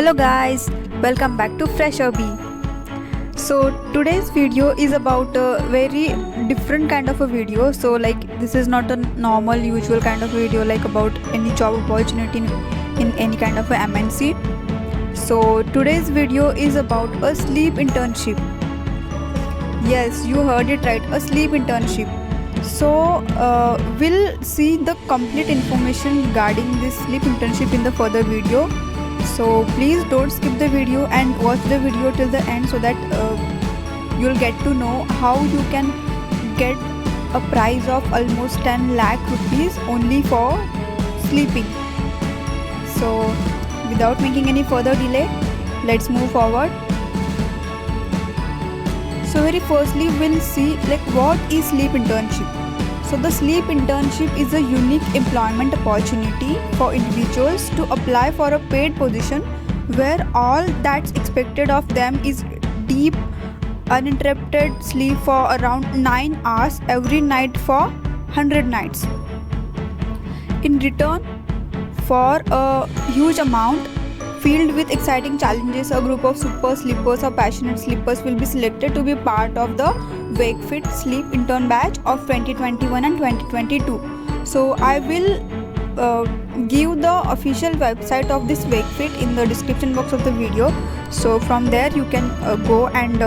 Hello guys, welcome back to Fresh Bee. So today's video is about a very different kind of a video. So this is not a normal usual kind of video like about any job opportunity in any kind of a MNC. So today's video is about a sleep internship. Yes, you heard it right, a sleep internship. So we'll see the complete information regarding this sleep internship in the further video. So please don't skip the video and watch the video till the end so that you'll get to know how you can get a price of almost 10 lakh rupees only for sleeping. So without making any further delay, let's move forward. So very firstly we'll see what is sleep internship. So the sleep internship is a unique employment opportunity for individuals to apply for a paid position where all that's expected of them is deep uninterrupted sleep for around 9 hours every night for 100 nights. In return for a huge amount filled with exciting challenges, a group of super sleepers or passionate sleepers will be selected to be part of the WakeFit Sleep Intern Batch of 2021 and 2022. So I will give the official website of this WakeFit in the description box of the video. So from there you can go and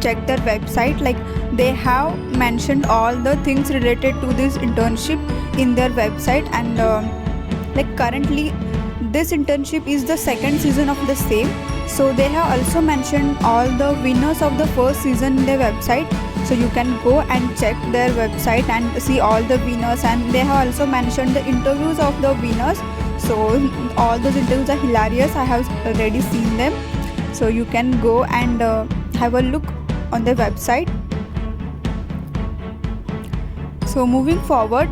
check their website. They have mentioned all the things related to this internship in their website, and currently this internship is the second season of the same. So they have also mentioned all the winners of the first season in their website, so you can go and check their website and see all the winners, and they have also mentioned the interviews of the winners. So all those interviews are hilarious. I have already seen them, so you can go and have a look on their website. So moving forward,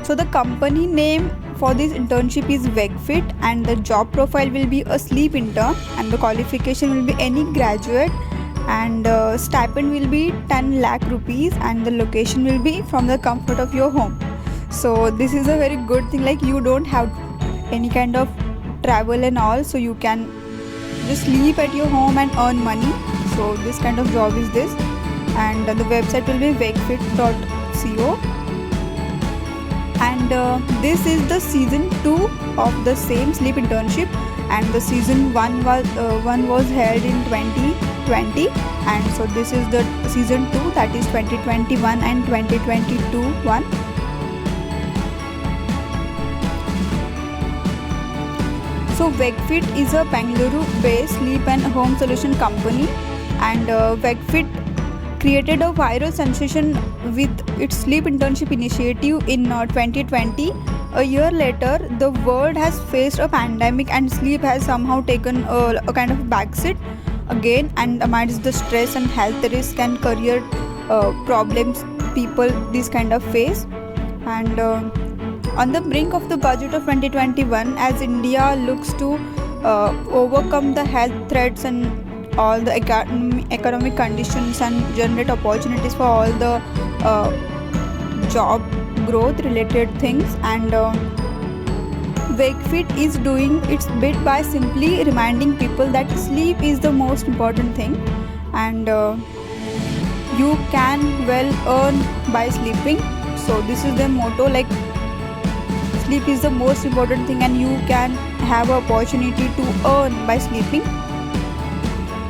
so the company name for this internship is WakeFit, and the job profile will be a sleep intern, and the qualification will be any graduate, and stipend will be 10 lakh rupees, and the location will be from the comfort of your home. So this is a very good thing, you don't have any kind of travel and all, so you can just sleep at your home and earn money. So this kind of job is this, and the website will be wakefit.co. And this is the season 2 of the same sleep internship, and the season 1 was held in 2020, and so this is the season 2, that is 2021 and 2022 one. So WakeFit is a Bangalore based sleep and home solution company, and WakeFit created a viral sensation with its sleep internship initiative in 2020. A year later, the world has faced a pandemic, and sleep has somehow taken a kind of backseat again, and amidst the stress and health risk and career problems people this kind of face. And on the brink of the budget of 2021, as India looks to overcome the health threats and all the economic conditions and generate opportunities for all the job growth related things, and WakeFit is doing its bit by simply reminding people that sleep is the most important thing, and you can well earn by sleeping. So this is their motto, sleep is the most important thing and you can have an opportunity to earn by sleeping.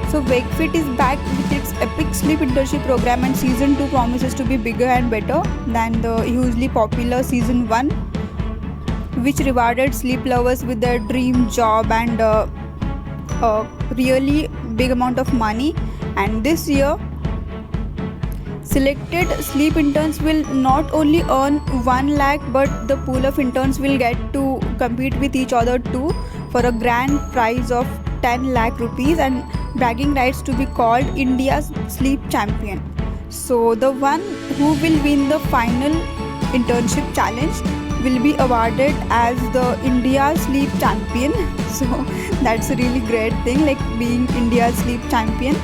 So WakeFit is back with its epic sleep internship program, and season 2 promises to be bigger and better than the hugely popular season 1, which rewarded sleep lovers with their dream job and a really big amount of money. And this year, selected sleep interns will not only earn 1 lakh, but the pool of interns will get to compete with each other too for a grand prize of 10 lakh rupees and bragging rights to be called India's sleep champion. So the one who will win the final internship challenge will be awarded as the India sleep champion. So that's a really great thing, being India's sleep champion.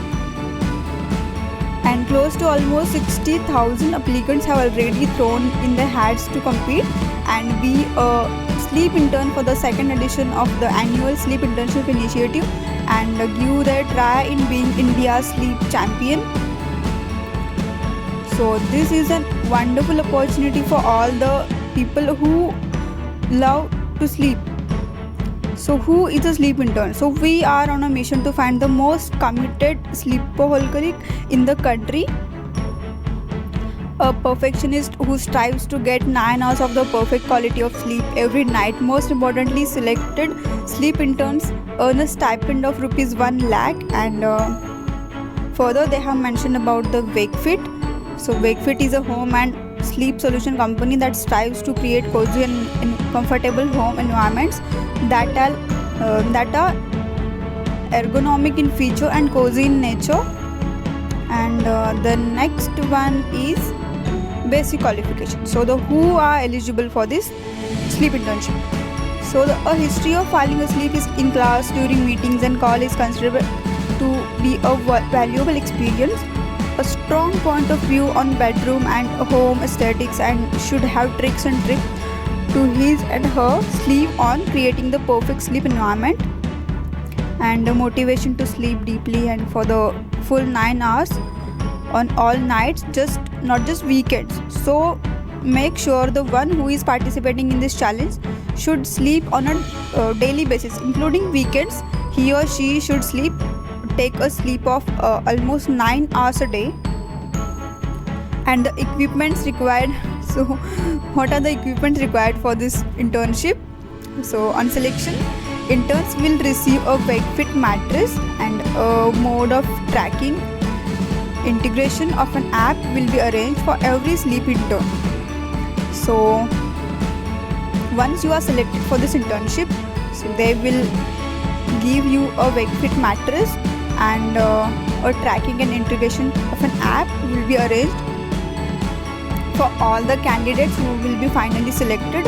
And close to almost 60,000 applicants have already thrown in their hats to compete and be a sleep intern for the second edition of the annual sleep internship initiative and give their try in being India's sleep champion. So this is a wonderful opportunity for all the people who love to sleep. So who is a sleep intern? So we are on a mission to find the most committed sleepaholic in the country, a perfectionist who strives to get 9 hours of the perfect quality of sleep every night. Most importantly, selected sleep interns earn a stipend of rupees 1 lakh, and further they have mentioned about the WakeFit. So WakeFit is a home and sleep solution company that strives to create cozy and comfortable home environments that are ergonomic in feature and cozy in nature. And the next one is basic qualification. So the who are eligible for this sleep internship. So a history of falling asleep is in class, during meetings and call is considered to be a valuable experience. A strong point of view on bedroom and home aesthetics, and should have tricks and tips to his and her sleep on creating the perfect sleep environment, and the motivation to sleep deeply and for the full 9 hours on all nights, not just weekends. So make sure the one who is participating in this challenge should sleep on a daily basis, including weekends. He or she should take a sleep of almost 9 hours a day. And the equipments required. So what are the equipments required for this internship? So on selection, interns will receive a WakeFit mattress, and a mode of tracking. Integration of an app will be arranged for every sleep intern. So once you are selected for this internship, so they will give you a WakeFit mattress, and a tracking and integration of an app will be arranged for all the candidates who will be finally selected.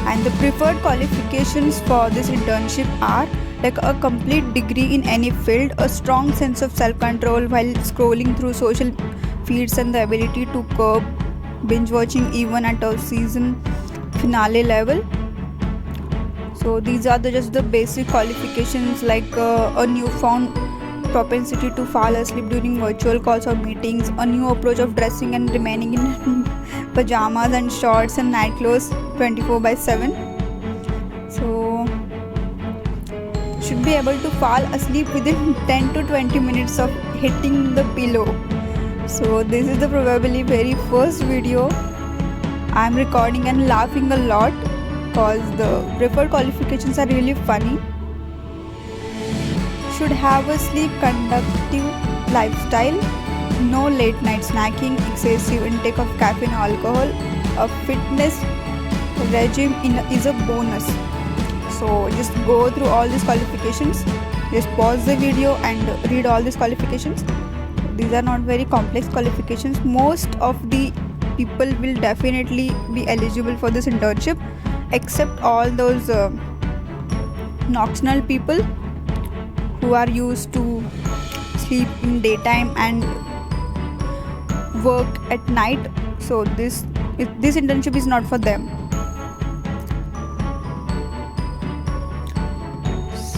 And the preferred qualifications for this internship are like a complete degree in any field, a strong sense of self-control while scrolling through social feeds, and the ability to curb binge watching even at a season finale level. So these are just the basic qualifications, like a newfound propensity to fall asleep during virtual calls or meetings, a new approach of dressing and remaining in pajamas and shorts and night clothes 24/7. So should be able to fall asleep within 10 to 20 minutes of hitting the pillow. So this is the probably very first video I'm recording and laughing a lot because the preferred qualifications are really funny. Should have a sleep conductive lifestyle, no late night snacking, excessive intake of caffeine or alcohol, a fitness regime is a bonus. So just go through all these qualifications, just pause the video and read all these qualifications. These are not very complex qualifications. Most of the people will definitely be eligible for this internship, except all those nocturnal people who are used to sleep in daytime and work at night. So this internship is not for them.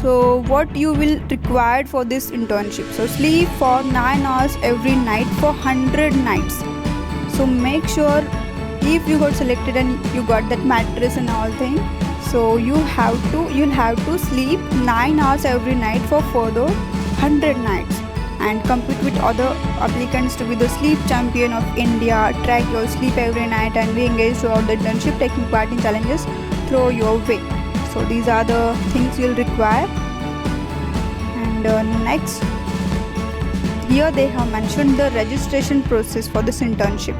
So what you will required for this internship? So sleep for 9 hours every night for 100 nights. So make sure if you got selected and you got that mattress and all thing, so you'll have to sleep 9 hours every night for further 100 nights, and compete with other applicants to be the sleep champion of India. Track your sleep every night and be engaged throughout the internship, taking part in challenges throw your way. So these are the things you'll require. And next, here they have mentioned the registration process for this internship.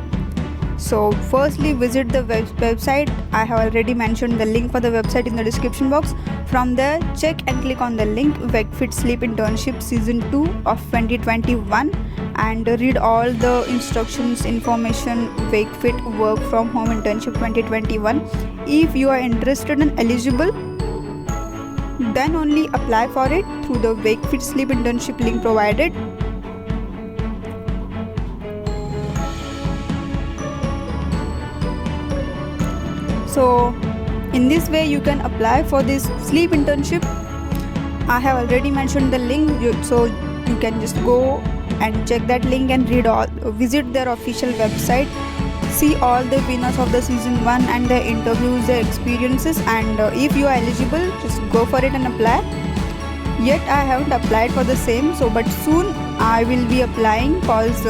So firstly, visit the website. I have already mentioned the link for the website in the description box. From there, check and click on the link WakeFit Sleep Internship Season 2 of 2021 and read all the instructions, information, WakeFit Work from Home Internship 2021. If you are interested and eligible, then only apply for it through the WakeFit Sleep Internship link provided. So in this way you can apply for this sleep internship. I have already mentioned the link, so you can just go and check that link and visit their official website, see all the winners of the season 1 and their interviews, their experiences, and if you are eligible, just go for it and apply. Yet I haven't applied for the same, so but soon I will be applying, because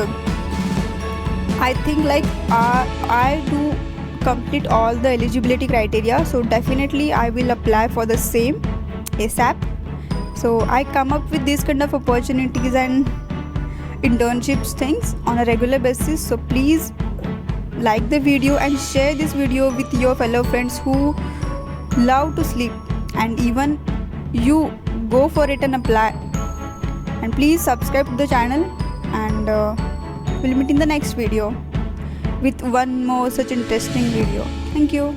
I think like I do complete all the eligibility criteria, so definitely I will apply for the same ASAP. So I come up with these kind of opportunities and internships things on a regular basis. So please like the video and share this video with your fellow friends who love to sleep, and even you go for it and apply. And please subscribe to the channel, and we'll meet in the next video with one more such interesting video. Thank you.